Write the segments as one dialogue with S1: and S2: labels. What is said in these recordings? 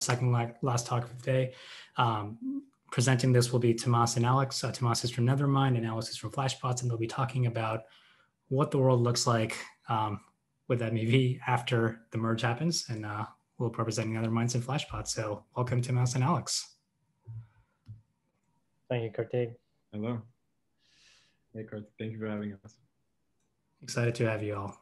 S1: second last talk of the day. Presenting this will be Tomasz and Alex. Tomasz is from Nethermind and Alex is from Flashbots, and they'll be talking about what the world looks like with MEV after the merge happens, and we'll be representing Nethermind and Flashbots. So welcome, Tomasz and Alex.
S2: Thank you, Kartik.
S3: Hello. Hey, Kartik. Thank you for having us.
S1: Excited to have you all.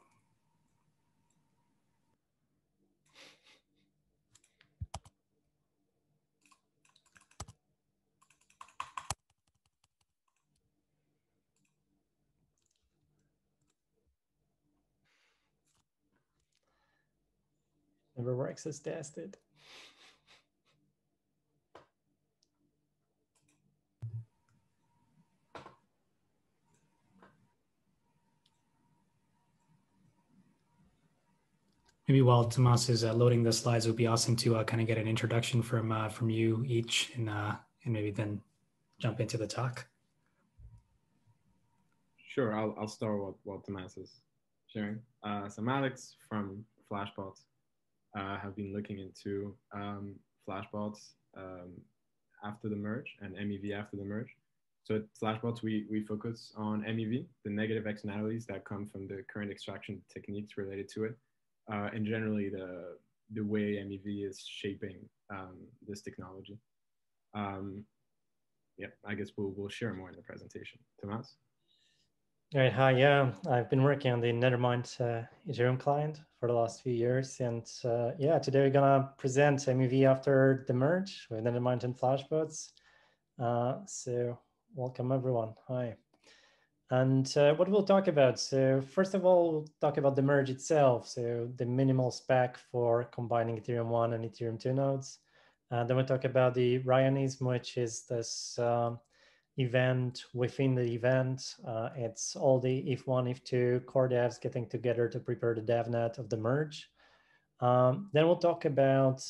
S2: Never works as tested.
S1: Maybe while Tomasz is loading the slides, it would be awesome to kind of get an introduction from you each, and maybe then jump into the talk.
S3: Sure, I'll start what Tomasz is sharing. So I'm Alex from Flashbots. Have been looking into Flashbots after the merge and MEV after the merge. So at Flashbots, we focus on MEV, the negative externalities that come from the current extraction techniques related to it, and generally the way MEV is shaping this technology. Yeah, I guess we'll share more in the presentation. Tomasz?
S2: All right, hi, yeah, I've been working on the Nethermind Ethereum client for the last few years. And yeah, today we're gonna present MEV after the merge with Nethermind and Flashbots. So welcome everyone, hi. And what we'll talk about, so first of all, we'll talk about the merge itself. So the minimal spec for combining Ethereum 1 and Ethereum 2 nodes. Then we'll talk about the Ryanism, which is this event within the event. It's all the if1, if2 core devs getting together to prepare the devnet of the merge. Then we'll talk about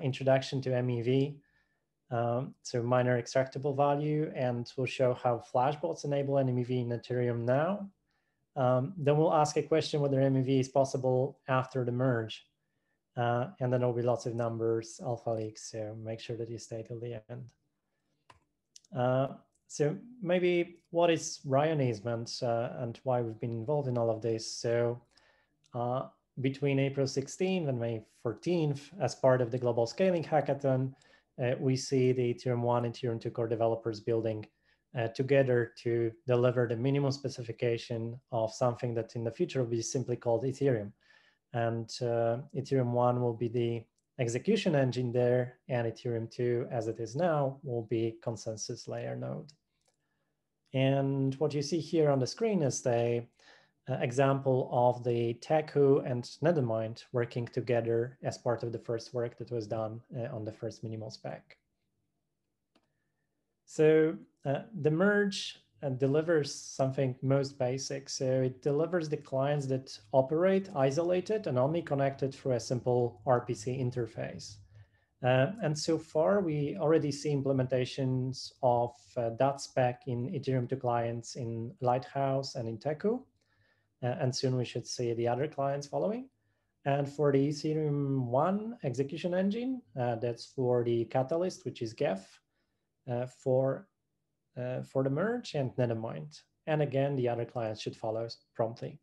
S2: introduction to MEV, so minor extractable value, and we'll show how Flashbots enable MEV in Ethereum now. Then we'll ask a question whether MEV is possible after the merge. And then there'll be lots of numbers, alpha leaks, so make sure that you stay till the end. So maybe what is Ryanism and why we've been involved in all of this. So between April 16th and May 14th, as part of the Global Scaling Hackathon, we see the Ethereum 1 and Ethereum 2 core developers building together to deliver the minimum specification of something that in the future will be simply called Ethereum. And Ethereum 1 will be the execution engine there, and Ethereum 2, as it is now, will be consensus layer node. And what you see here on the screen is the example of the TechWho and Nethermind working together as part of the first work that was done on the first minimal spec. So the merge delivers something most basic. So it delivers the clients that operate isolated and only connected through a simple RPC interface. And so far, we already see implementations of that spec in Ethereum 2 clients in Lighthouse and in TechWho. And soon we should see the other clients following. And for the Ethereum 1 execution engine, that's for the Catalyst, which is GEF, for the merge and Nethermind. And again, the other clients should follow promptly.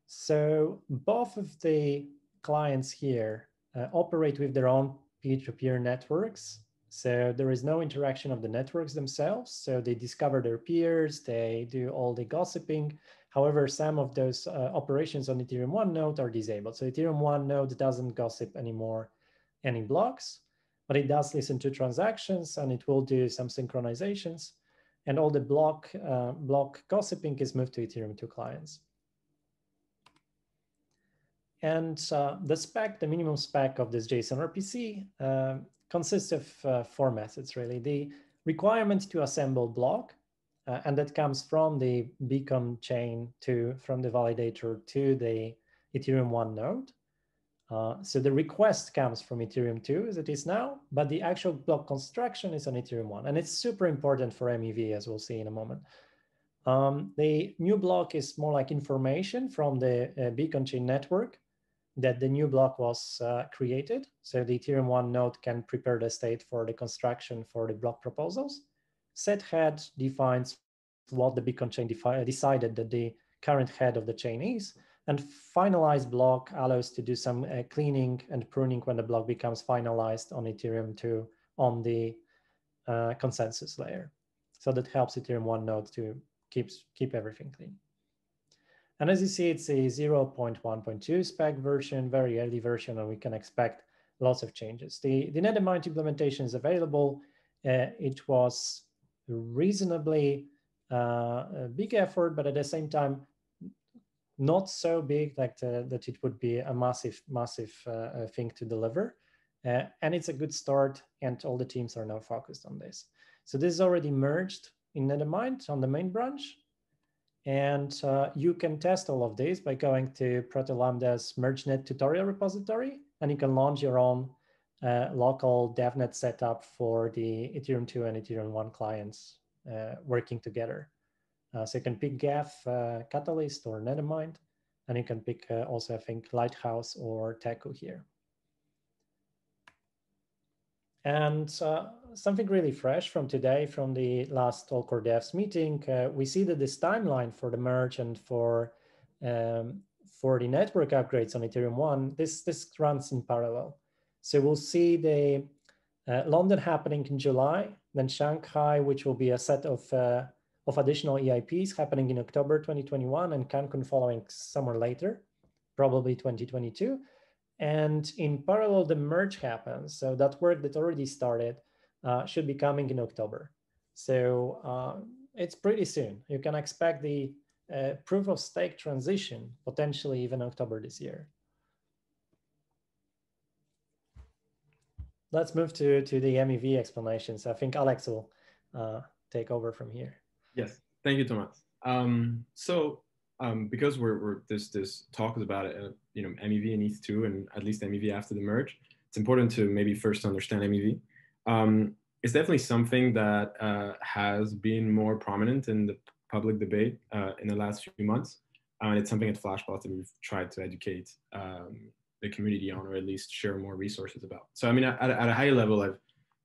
S2: So both of the clients here operate with their own peer-to-peer networks. So there is no interaction of the networks themselves. So they discover their peers, they do all the gossiping. However, some of those operations on Ethereum 1 node are disabled. So Ethereum 1 node doesn't gossip anymore any blocks, but it does listen to transactions and it will do some synchronizations. And all the block gossiping is moved to Ethereum 2 clients. And the spec, the minimum spec of this JSON RPC consists of four methods, really. The requirement to assemble block, and that comes from the beacon chain from the validator to the Ethereum 1 node. So the request comes from Ethereum 2 as it is now, but the actual block construction is on Ethereum 1. And it's super important for MEV, as we'll see in a moment. The new block is more like information from the beacon chain network. that the new block was created. So the Ethereum 1 node can prepare the state for the construction for the block proposals. Set head defines what the Bitcoin chain decided that the current head of the chain is. And finalized block allows to do some cleaning and pruning when the block becomes finalized on Ethereum 2 on the consensus layer. So that helps Ethereum 1 node to keep everything clean. And as you see, it's a 0.1.2 spec version, very early version, and we can expect lots of changes. The Nethermind implementation is available. It was reasonably a big effort, but at the same time, not so big like that it would be a massive thing to deliver. And it's a good start, and all the teams are now focused on this. So this is already merged in Nethermind on the main branch. And you can test all of this by going to ProtoLambda's MergeNet tutorial repository, and you can launch your own local devnet setup for the Ethereum 2 and Ethereum 1 clients working together. So you can pick Geth, Catalyst, or Nethermind, and you can pick also, I think, Lighthouse or Teku here. And something really fresh from today, from the last All Core Devs meeting, we see that this timeline for the merge and for the network upgrades on Ethereum 1, this runs in parallel. So we'll see the London happening in July, then Shanghai, which will be a set of additional EIPs happening in October 2021, and Cancun following somewhere later, probably 2022. And in parallel, the merge happens. So that work that already started should be coming in October. So it's pretty soon. You can expect the proof of stake transition, potentially even October this year. Let's move to the MEV explanations. I think Alex will take over from here.
S3: Yes, thank you, Thomas. Because this talk is about MEV and ETH2 and at least MEV after the merge, it's important to maybe first understand MEV. It's definitely something that has been more prominent in the public debate in the last few months. And it's something at Flashbots that we've tried to educate the community on, or at least share more resources about. So I mean, at a high level, I've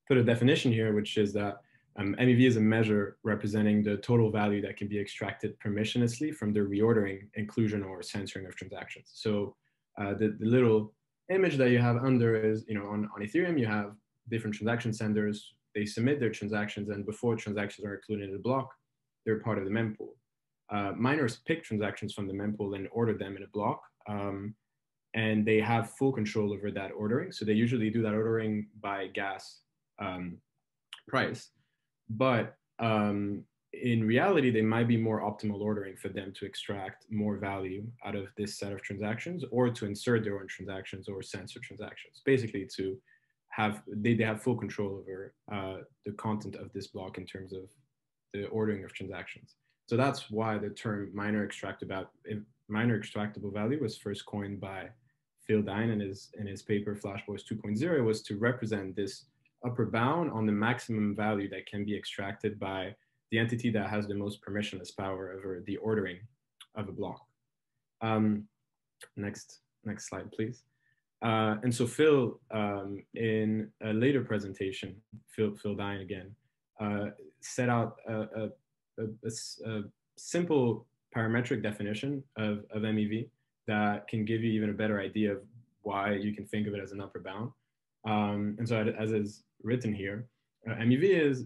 S3: put a definition here, which is that MEV is a measure representing the total value that can be extracted permissionlessly from the reordering, inclusion, or censoring of transactions. So the little image that you have under is, on Ethereum, you have different transaction senders. They submit their transactions, and before transactions are included in the block, they're part of the mempool. Miners pick transactions from the mempool and order them in a block, and they have full control over that ordering. So they usually do that ordering by gas price. But in reality, they might be more optimal ordering for them to extract more value out of this set of transactions, or to insert their own transactions or censor transactions. Basically, to have they have full control over the content of this block in terms of the ordering of transactions. So that's why the term minor extractable value was first coined by Phil Dine in his paper Flashbots 2.0, was to represent this upper bound on the maximum value that can be extracted by the entity that has the most permissionless power over the ordering of a block. Next slide, please. And so Phil, in a later presentation, Phil Dine again, set out a simple parametric definition of MEV that can give you even a better idea of why you can think of it as an upper bound. And so as is written here, MEV is,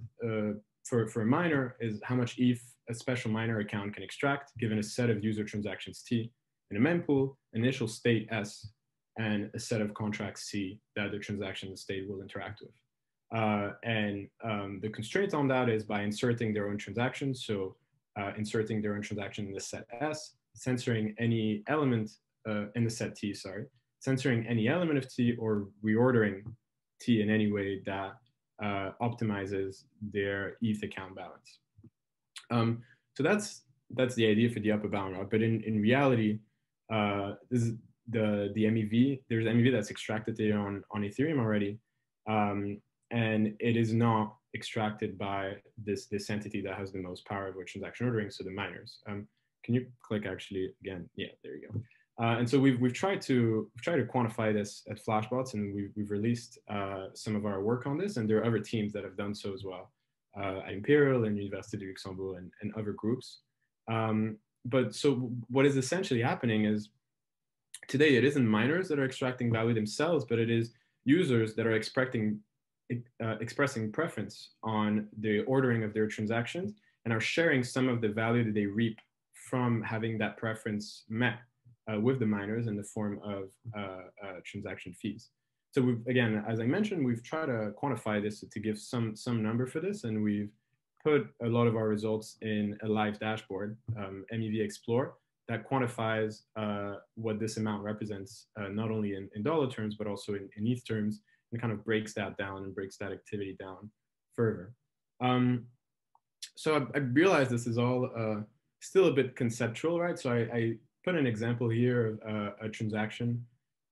S3: for a miner, is how much ETH a special miner account can extract given a set of user transactions T in a mempool, initial state S, and a set of contracts C that the transaction state will interact with. The constraint on that is by inserting their own transactions. So inserting their own transaction in the set S, censoring any element in the set T, censoring any element of T, or reordering T in any way that optimizes their ETH account balance. So that's the idea for the upper bound, right? But in reality, this is the MEV. There's MEV that's extracted there on Ethereum already, and it is not extracted by this entity that has the most power over transaction ordering, so the miners. Can you click actually again? Yeah, there you go. And so we've tried to quantify this at Flashbots, and we've released some of our work on this, and there are other teams that have done so as well at Imperial and Université du Luxembourg and other groups. But so what is essentially happening is today it isn't miners that are extracting value themselves, but it is users that are expressing preference on the ordering of their transactions and are sharing some of the value that they reap from having that preference met with the miners in the form of transaction fees. So we've, again, as I mentioned, we've tried to quantify this to give some number for this, and we've put a lot of our results in a live dashboard, MEV Explore, that quantifies what this amount represents, not only in dollar terms, but also in ETH terms, and kind of breaks that down and breaks that activity down further. So I realize this is all still a bit conceptual, right? So I put an example here of a transaction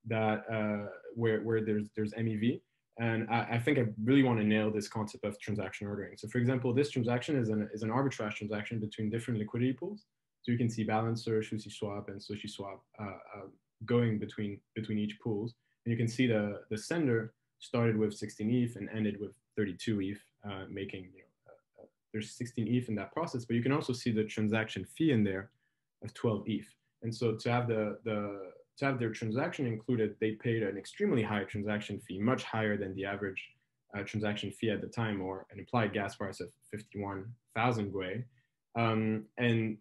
S3: that where there's MEV. And I think I really want to nail this concept of transaction ordering. So for example, this transaction is an arbitrage transaction between different liquidity pools. So you can see Balancer, SushiSwap, and SushiSwap going between each pools. And you can see the sender started with 16 ETH and ended with 32 ETH, making, there's 16 ETH in that process, but you can also see the transaction fee in there of 12 ETH. And so to have to have their transaction included, they paid an extremely high transaction fee, much higher than the average transaction fee at the time, or an implied gas price of 51,000 Gwei. And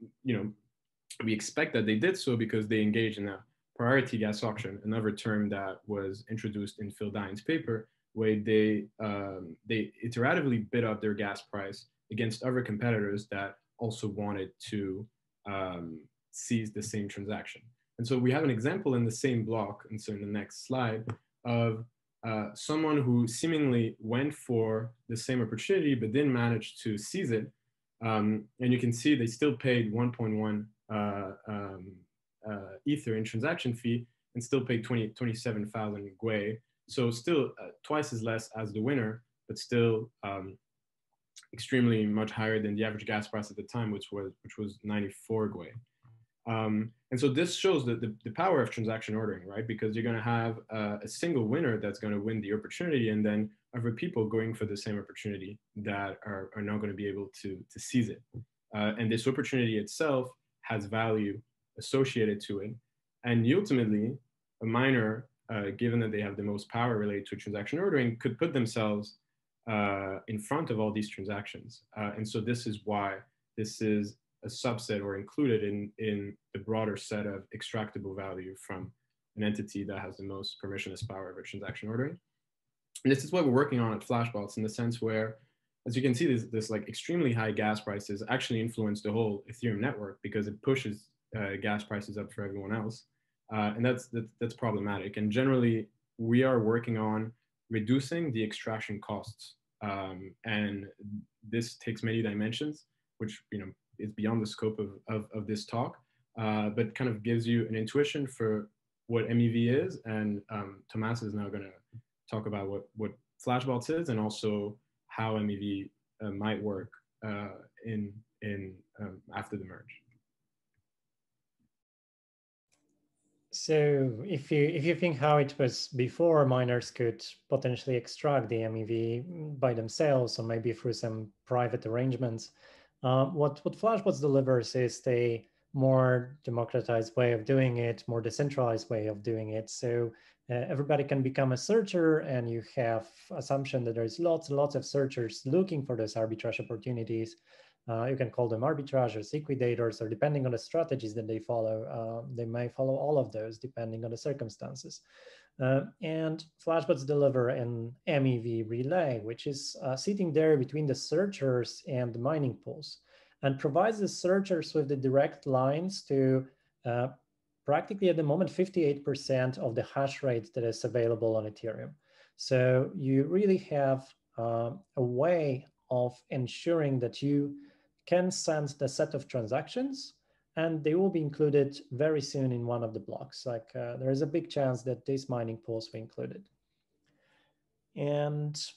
S3: we expect that they did so because they engaged in a priority gas auction, another term that was introduced in Phil Dine's paper, where they iteratively bid up their gas price against other competitors that also wanted to seize the same transaction. And so we have an example in the same block, and so in the next slide, of someone who seemingly went for the same opportunity but didn't manage to seize it. And you can see they still paid 1.1 Ether in transaction fee and still paid 27,000 Gwei. So still twice as less as the winner, but still extremely much higher than the average gas price at the time, which was 94 Gwei. And so this shows the power of transaction ordering, right? Because you're going to have a single winner that's going to win the opportunity, and then other people going for the same opportunity that are not going to be able to seize it. And this opportunity itself has value associated to it. And ultimately, a miner, given that they have the most power related to transaction ordering, could put themselves in front of all these transactions. And so this is why this is a subset or included in the broader set of extractable value from an entity that has the most permissionless power over transaction ordering. And this is what we're working on at Flashbots, in the sense where, as you can see, this like extremely high gas prices actually influence the whole Ethereum network because it pushes gas prices up for everyone else. And that's problematic. And generally, we are working on reducing the extraction costs. And this takes many dimensions, which is beyond the scope of this talk, but kind of gives you an intuition for what MEV is. And Thomas is now going to talk about what Flashbots is, and also how MEV might work in after the merge.
S2: So if you think how it was before, miners could potentially extract the MEV by themselves, or maybe through some private arrangements. What Flashbots delivers is a more democratized way of doing it, more decentralized way of doing it. So everybody can become a searcher, and you have assumption that there's lots and lots of searchers looking for those arbitrage opportunities. You can call them arbitrageurs, liquidators, or depending on the strategies that they follow, they may follow all of those depending on the circumstances. And Flashbots deliver an MEV relay, which is sitting there between the searchers and the mining pools, and provides the searchers with the direct lines to practically at the moment 58% of the hash rate that is available on Ethereum. So you really have a way of ensuring that you can send the set of transactions, and they will be included very soon in one of the blocks. Like there is a big chance that these mining pools will be included. And just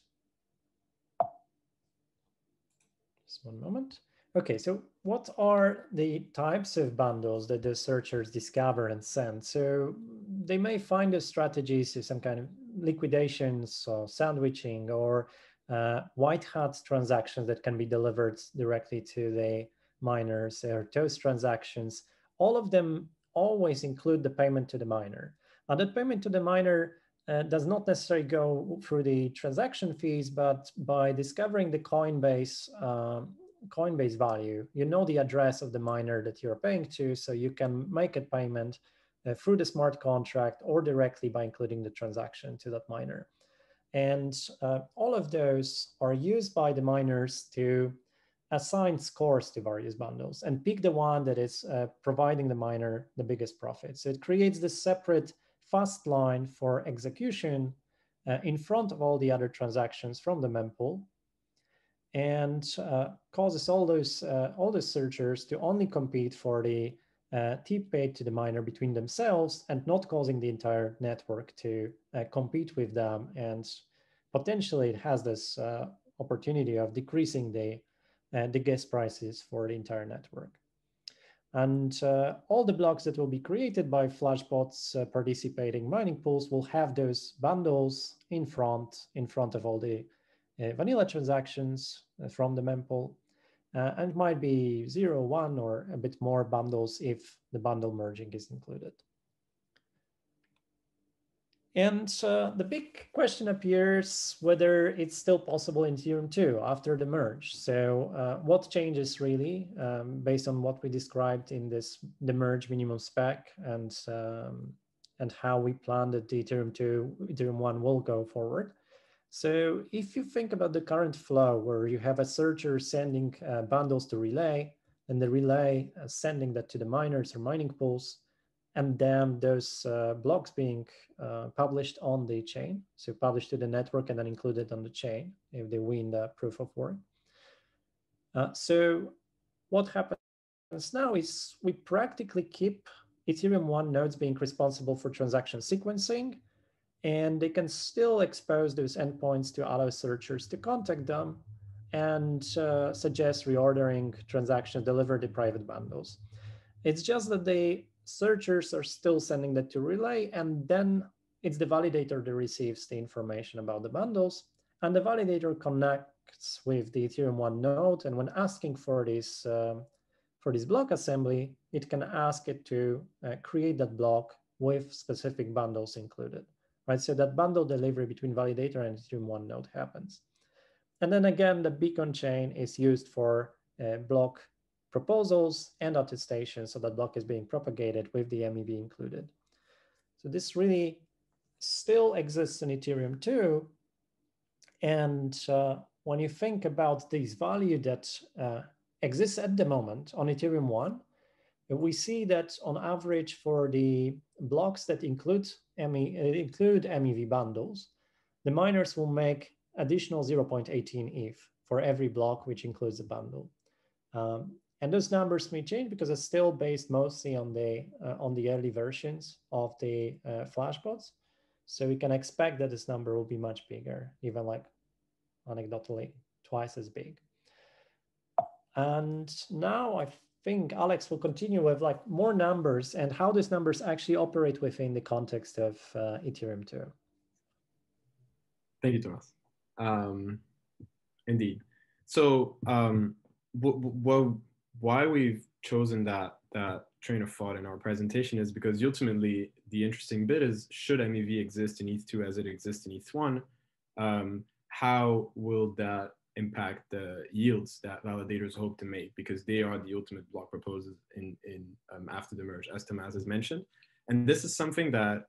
S2: one moment. Okay, so what are the types of bundles that the searchers discover and send? So they may find those strategies to some kind of liquidations or sandwiching or white hat transactions that can be delivered directly to the miners or toast transactions. All of them always include the payment to the miner. And that payment to the miner does not necessarily go through the transaction fees, but by discovering the Coinbase value, you know the address of the miner that you're paying to, so you can make a payment through the smart contract or directly by including the transaction to that miner. And all of those are used by the miners to assign scores to various bundles and pick the one that is providing the miner the biggest profit. So it creates this separate fast line for execution in front of all the other transactions from the mempool, and causes all those searchers to only compete for the tip paid to the miner between themselves and not causing the entire network to compete with them. And potentially it has this opportunity of decreasing the gas prices for the entire network. And all the blocks that will be created by Flashbots participating mining pools will have those bundles in front of all the vanilla transactions from the mempool, and might be 0, 1, or a bit more bundles if the bundle merging is included. And the big question appears whether it's still possible in Ethereum 2 after the merge. So what changes really based on what we described in the merge minimum spec and how we plan that the Ethereum 2, Ethereum 1 will go forward. So if you think about the current flow where you have a searcher sending bundles to Relay, and the Relay sending that to the miners or mining pools, and then those blocks being published on the chain, so published to the network and then included on the chain if they win the proof of work. So what happens now is we practically keep Ethereum 1 nodes being responsible for transaction sequencing, and they can still expose those endpoints to allow searchers to contact them and suggest reordering transactions, deliver the private bundles. It's just that the searchers are still sending that to Relay, and then it's the validator that receives the information about the bundles, and the validator connects with the Ethereum 1 node, and when asking for this block assembly, it can ask it to create that block with specific bundles included. Right, so that bundle delivery between validator and Ethereum 1 node happens. And then again, the beacon chain is used for block proposals and attestations, so that block is being propagated with the MEV included. So this really still exists in Ethereum 2. And when you think about this value that exists at the moment on Ethereum 1, we see that on average for the blocks that include MEV bundles, the miners will make additional 0.18 ETH for every block which includes a bundle. And those numbers may change because it's still based mostly on the early versions of the Flashbots. So we can expect that this number will be much bigger, even like anecdotally twice as big. And now I think Alex will continue with like more numbers and how these numbers actually operate within the context of Ethereum 2.
S3: Thank you, Thomas. Indeed. So why we've chosen that train of thought in our presentation is because ultimately the interesting bit is, should MEV exist in ETH2 as it exists in ETH1, how will that impact the yields that validators hope to make, because they are the ultimate block proposers in after the merge, as Thomas has mentioned. And this is something that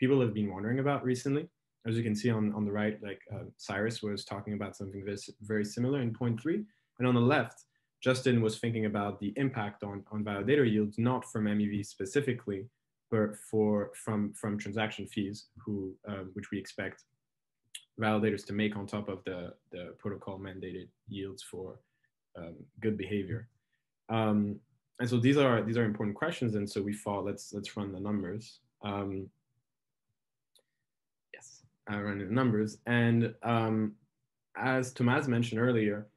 S3: people have been wondering about recently. As you can see on the right, like Cyrus was talking about something very similar in point 3. And on the left, Justin was thinking about the impact on validator yields, not from MEV specifically, but from transaction fees, which we expect validators to make on top of the protocol mandated yields for good behavior. And so these are important questions. And so we thought, let's run the numbers. Yes, I run the numbers. And as Thomas mentioned earlier,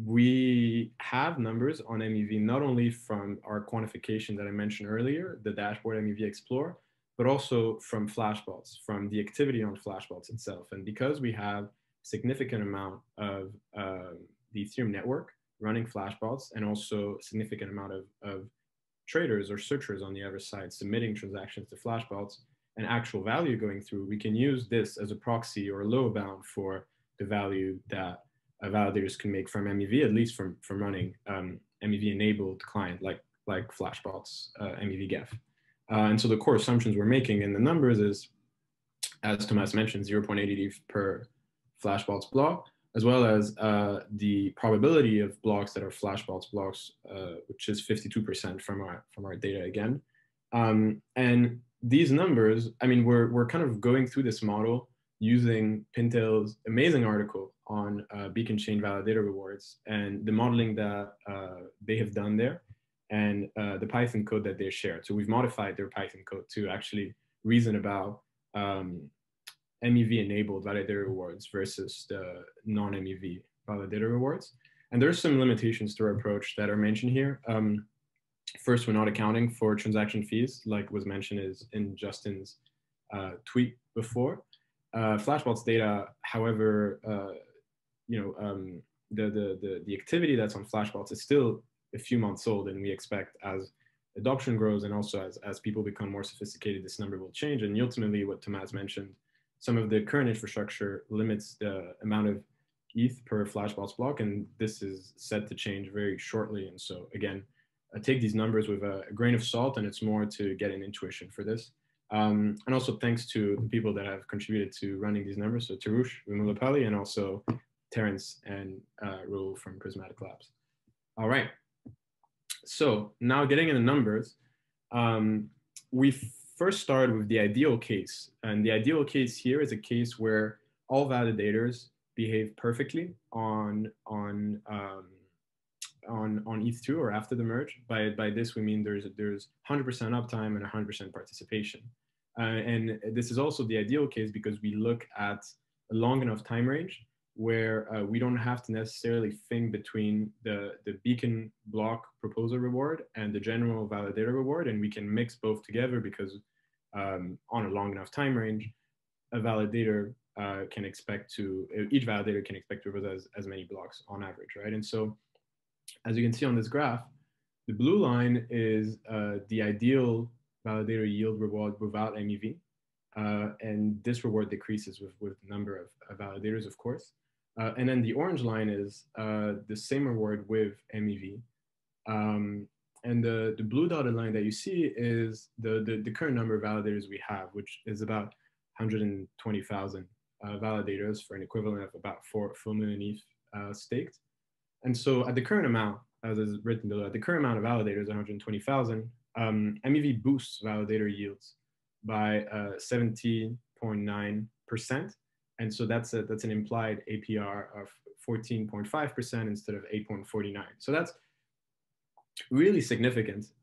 S3: we have numbers on MEV, not only from our quantification that I mentioned earlier, the dashboard MEV Explorer, but also from Flashbots, from the activity on Flashbots itself. And because we have significant amount of the Ethereum network running Flashbots, and also significant amount of traders or searchers on the other side submitting transactions to Flashbots and actual value going through, we can use this as a proxy or a lower bound for the value that validators can make from MEV, at least from running MEV enabled client like Flashbots, MEV Gef. And so the core assumptions we're making in the numbers is, as Thomas mentioned, 0.80 ETH per Flashbots block, as well as the probability of blocks that are Flashbots blocks, which is 52% from our data again. And these numbers, I mean, we're kind of going through this model using Pintail's amazing article on Beacon Chain validator rewards and the modeling that they have done there, and the Python code that they shared. So we've modified their Python code to actually reason about MEV-enabled validator rewards versus the non-MEV validator rewards. And there's some limitations to our approach that are mentioned here. First, we're not accounting for transaction fees, like was mentioned is in Justin's tweet before. Flashbots data, however, the activity that's on Flashbots is still a few months old, and we expect as adoption grows and also as people become more sophisticated, this number will change. And ultimately, what Thomas mentioned, some of the current infrastructure limits the amount of ETH per Flashbots block, and this is set to change very shortly. And so again, take these numbers with a grain of salt, and it's more to get an intuition for this. And also thanks to the people that have contributed to running these numbers, so Tarush, Vimulapalli, and also Terence and Raul from Prismatic Labs. All right, so now getting into numbers, we first started with the ideal case. And the ideal case here is a case where all validators behave perfectly on ETH2 or after the merge. By this, we mean there's 100% uptime and 100% participation. And this is also the ideal case because we look at a long enough time range where we don't have to necessarily think between the beacon block proposal reward and the general validator reward, and we can mix both together because on a long enough time range, a validator can expect to, each validator can expect to propose as many blocks on average, right? And so, as you can see on this graph, the blue line is the ideal validator yield reward without MEV. And this reward decreases with the number of validators, of course. And then the orange line is the same reward with MEV. And the blue dotted line that you see is the current number of validators we have, which is about 120,000 validators for an equivalent of about 4 million ETH staked. And so at the current amount, as is written below, at the current amount of validators, 120,000, MEV boosts validator yields by 17.9%. And so that's an implied APR of 14.5% instead of 8.49. So that's really significant,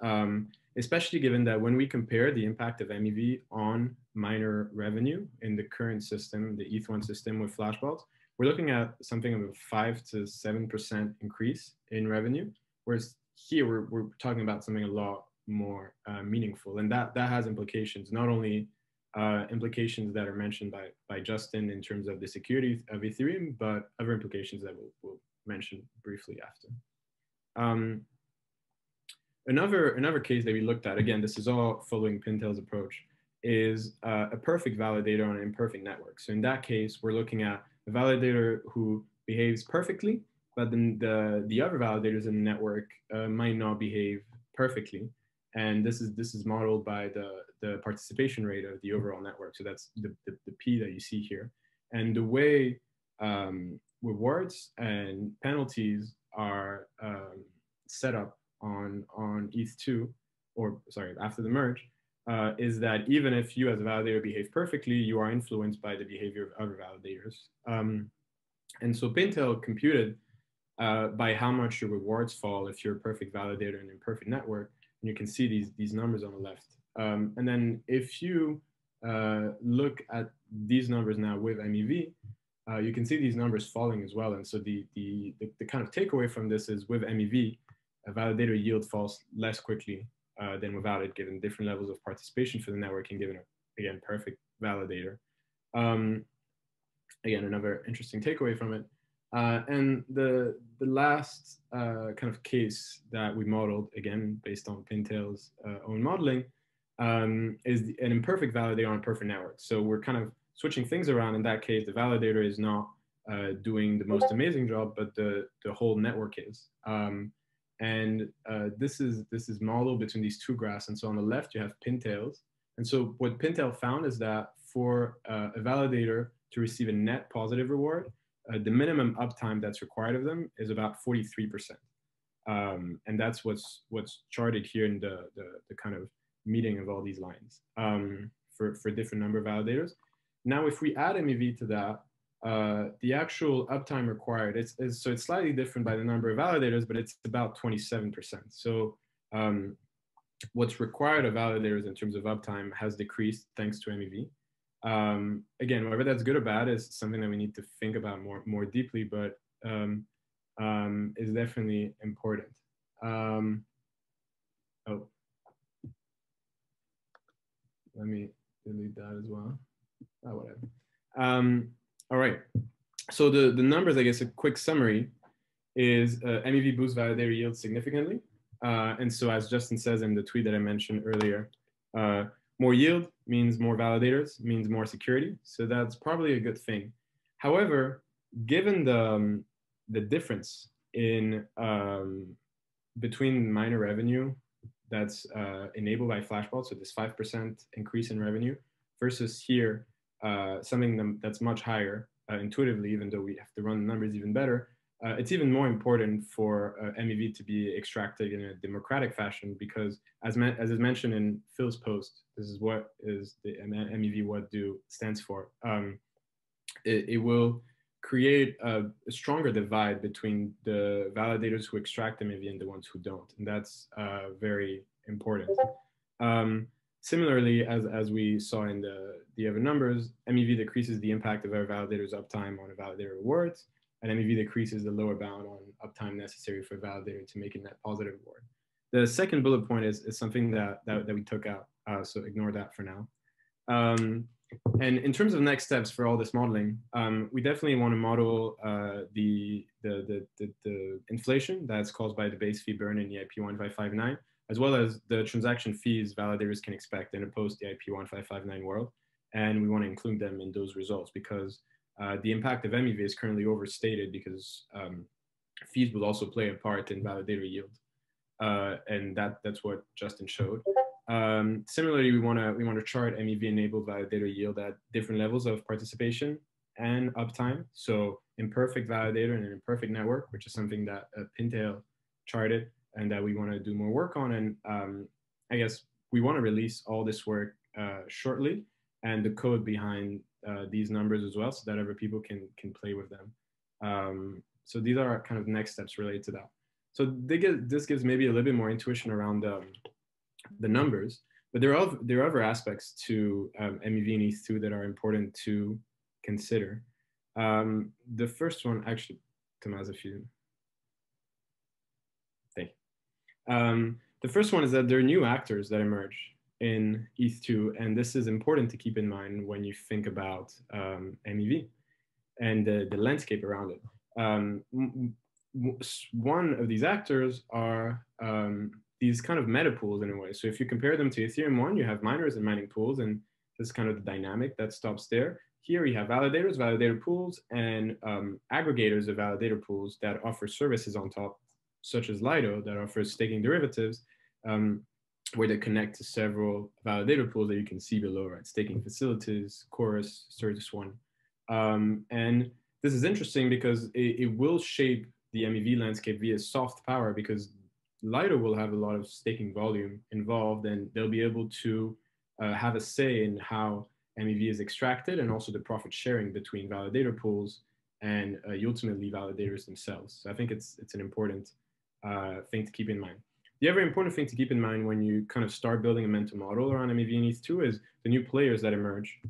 S3: especially given that when we compare the impact of MEV on miner revenue in the current system, the ETH1 system with Flashbots, we're looking at something of a 5 to 7% increase in revenue, whereas here we're talking about something a lot more meaningful, and that has implications, not only implications that are mentioned by Justin in terms of the security of Ethereum, but other implications that we'll mention briefly after. Another case that we looked at, again, this is all following Pintail's approach, is a perfect validator on an imperfect network. So in that case, we're looking at a validator who behaves perfectly, but then the other validators in the network might not behave perfectly. And this is modeled by the participation rate of the overall network. So that's the P that you see here. And the way rewards and penalties are set up on ETH2, or sorry, after the merge, is that even if you as a validator behave perfectly, you are influenced by the behavior of other validators. And so Pintail computed by how much your rewards fall if you're a perfect validator in an imperfect network. And you can see these numbers on the left. And then if you look at these numbers now with MEV, you can see these numbers falling as well. And so the kind of takeaway from this is with MEV, a validator yield falls less quickly than without it, given different levels of participation for the network and given again, perfect validator. Again, another interesting takeaway from it. And the last kind of case that we modeled, again, based on Pintail's own modeling, is an imperfect validator on a perfect network. So we're kind of switching things around. In that case, the validator is not doing the most amazing job, but the whole network is. This is modeled between these two graphs. And so on the left, you have pintails. And so what Pintail found is that for a validator to receive a net positive reward, the minimum uptime that's required of them is about 43%. And that's what's charted here in the kind of meeting of all these lines for different number of validators. Now, if we add MEV to that, the actual uptime required, so it's slightly different by the number of validators, but it's about 27%. So what's required of validators in terms of uptime has decreased thanks to MEV. Again, whether that's good or bad is something that we need to think about more deeply, but is definitely important. Oh, let me delete that as well. Oh, whatever. All right. So the numbers, I guess, a quick summary is MEV boosts validator yield significantly. And so as Justin says in the tweet that I mentioned earlier, more yield means more validators, means more security. So that's probably a good thing. However, given the difference in between miner revenue that's enabled by Flashbots, so this 5% increase in revenue, versus here, something that's much higher intuitively, even though we have to run the numbers even better, it's even more important for MEV to be extracted in a democratic fashion, because as is mentioned in Phil's post, this is what is the MEV what do stands for. It will create a stronger divide between the validators who extract MEV and the ones who don't. And that's very important. Similarly, as we saw in the other numbers, MEV decreases the impact of our validators' uptime on a validator rewards, and MEV decreases the lower bound on uptime necessary for a validator to make a net positive reward. The second bullet point is something that we took out, so ignore that for now. And in terms of next steps for all this modeling, we definitely want to model the inflation that's caused by the base fee burn in EIP 1559, as well as the transaction fees validators can expect in a post-EIP 1559 world. And we want to include them in those results because the impact of MEV is currently overstated because fees will also play a part in validator yield. And that's what Justin showed. Similarly, we want to chart MEV-enabled validator yield at different levels of participation and uptime. So imperfect validator and an imperfect network, which is something that Pintail charted and that we want to do more work on. And I guess we want to release all this work shortly and the code behind these numbers as well, so that other people can play with them. So these are kind of next steps related to that. So this gives maybe a little bit more intuition around the numbers, but there are other aspects to MEV and ETH2 that are important to consider. The first one, actually, Thomas, if you thank you. The first one is that there are new actors that emerge in ETH2, and this is important to keep in mind when you think about MEV and the landscape around it. One of these actors are these kind of meta pools in a way. So if you compare them to Ethereum 1, you have miners and mining pools, and this is kind of the dynamic that stops there. Here you have validators, validator pools, and aggregators of validator pools that offer services on top, such as Lido, that offers staking derivatives, where they connect to several validator pools that you can see below, right? Staking facilities, Chorus, Certus One. And this is interesting because it will shape the MEV landscape via soft power, because Lido will have a lot of staking volume involved, and they'll be able to have a say in how MEV is extracted, and also the profit sharing between validator pools and ultimately validators themselves. So I think it's an important thing to keep in mind. The other important thing to keep in mind when you kind of start building a mental model around MEV and ETH2 is the new players that emerge.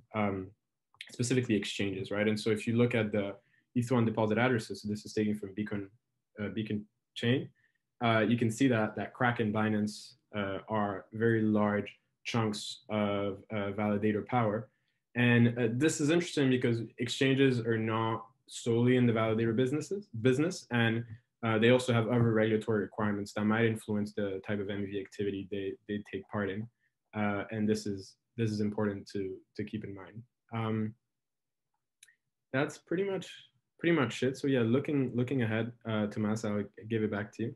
S3: specifically exchanges, right? And so if you look at the ETH1 deposit addresses, so this is taken from Beacon chain, you can see that Kraken, Binance are very large chunks of validator power. And this is interesting because exchanges are not solely in the validator business, and they also have other regulatory requirements that might influence the type of MEV activity they take part in. And this is important to keep in mind. That's pretty much it. So yeah, looking ahead, Thomas, I'll give it back to you.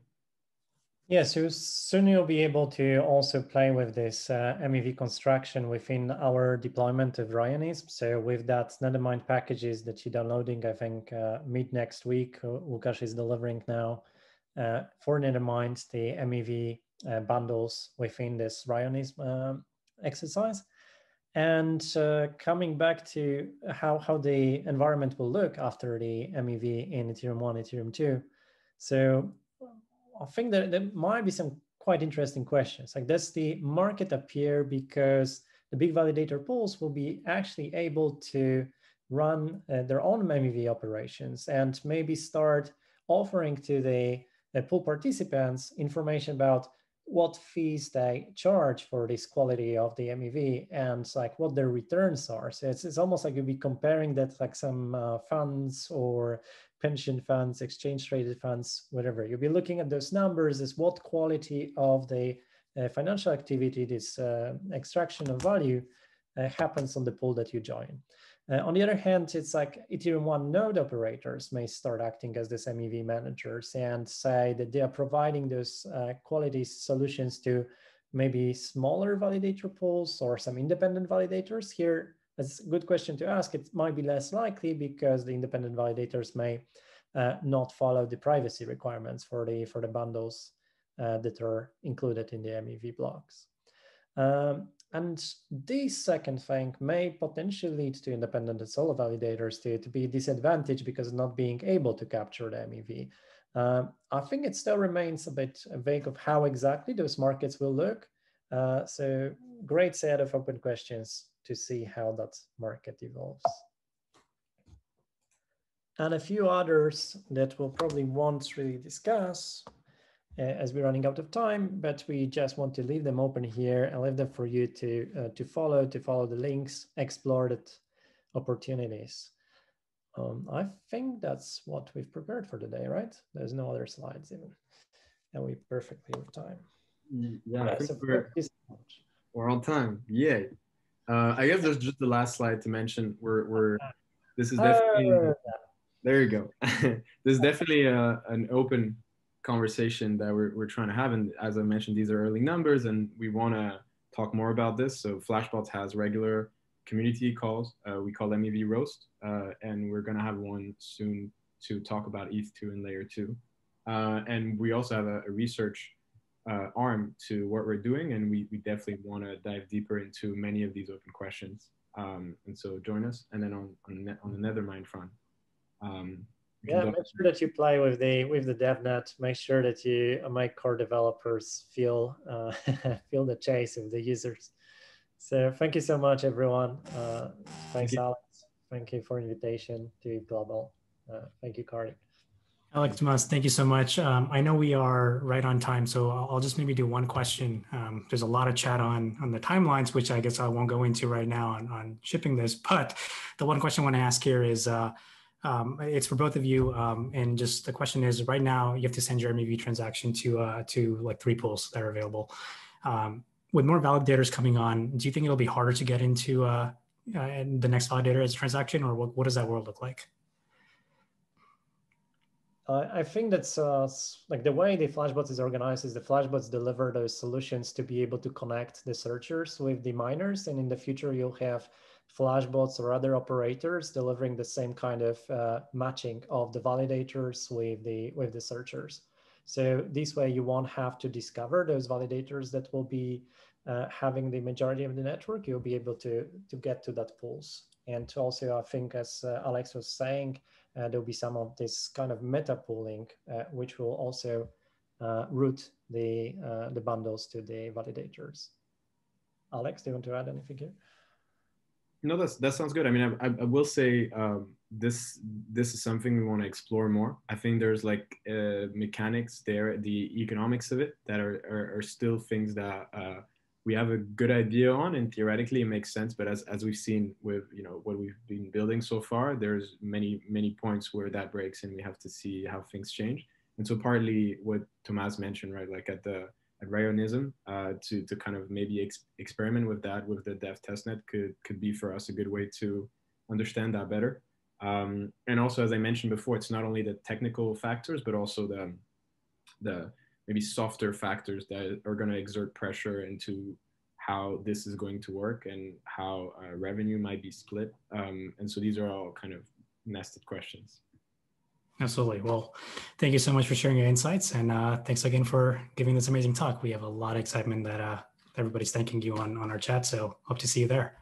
S2: Yeah, so soon you'll be able to also play with this MEV construction within our deployment of Rionism. So with that Nethermind packages that you're downloading, I think mid next week, Łukasz is delivering now for Nethermind the MEV bundles within this Rionism exercise. And coming back to how the environment will look after the MEV in Ethereum 1, Ethereum 2. So I think that there might be some quite interesting questions. Like, does the market appear because the big validator pools will be actually able to run their own MEV operations and maybe start offering to the pool participants information about what fees they charge for this quality of the MEV and like what their returns are. So it's almost like you'll be comparing that like some funds or pension funds, exchange traded funds, whatever. You'll be looking at those numbers as what quality of the financial activity, this extraction of value happens on the pool that you join. On the other hand, it's like Ethereum 1 node operators may start acting as this MEV managers and say that they are providing those quality solutions to maybe smaller validator pools or some independent validators. Here, that's a good question to ask. It might be less likely because the independent validators may not follow the privacy requirements for the bundles that are included in the MEV blocks. And this second thing may potentially lead to independent and solo validators to be disadvantaged because of not being able to capture the MEV. I think it still remains a bit vague of how exactly those markets will look. So great set of open questions to see how that market evolves. And a few others that we'll probably won't really discuss as we're running out of time, but we just want to leave them open here and leave them for you to follow the links, explore the opportunities. I think that's what we've prepared for today, right? There's no other slides even, and we perfectly with time.
S3: Yeah, I think we're on time. Yay. I guess there's just the last slide to mention. This is definitely there you go. This is definitely an open conversation that we're trying to have, and as I mentioned, these are early numbers and we want to talk more about this. So Flashbots has regular community calls, we call them MEV roast, and we're going to have one soon to talk about ETH2 and layer 2, and we also have a research arm to what we're doing, and we definitely want to dive deeper into many of these open questions, and so join us. And then on the Nethermind front,
S2: yeah, make sure that you play with the devnet. Make sure that you make core developers feel feel the chase of the users. So thank you so much, everyone. Thanks, Alex. Thank you for invitation to ETHGlobal. Thank you, Cardi.
S1: Alex, Tomasz, thank you so much. I know we are right on time, so I'll just maybe do one question. There's a lot of chat on the timelines, which I guess I won't go into right now on shipping this, but the one question I want to ask here is, it's for both of you, and just the question is, right now you have to send your MEV transaction to like 3 pools that are available. With more validators coming on, do you think it'll be harder to get into the next validator as a transaction, or what does that world look like?
S2: I think that's like the way the Flashbots is organized is the Flashbots deliver those solutions to be able to connect the searchers with the miners, and in the future you'll have Flashbots or other operators delivering the same kind of matching of the validators with the searchers. So this way you won't have to discover those validators that will be having the majority of the network. You'll be able to get to that pools. And also, I think, as Alex was saying, there'll be some of this kind of meta pooling, which will also route the bundles to the validators. Alex, do you want to add anything here?
S3: No, that sounds good. I mean, I will say this is something we want to explore more. I think there's like mechanics there, the economics of it that are still things that we have a good idea on, and theoretically it makes sense. But as we've seen with what we've been building so far, there's many points where that breaks, and we have to see how things change. And so partly what Thomas mentioned, right, like at Rayonism, to kind of maybe experiment with that with the dev testnet could be for us a good way to understand that better. And also, as I mentioned before, it's not only the technical factors, but also the maybe softer factors that are going to exert pressure into how this is going to work and how revenue might be split. And so these are all kind of nested questions.
S1: Absolutely. Well, thank you so much for sharing your insights. And thanks again for giving this amazing talk. We have a lot of excitement that everybody's thanking you on our chat. So hope to see you there.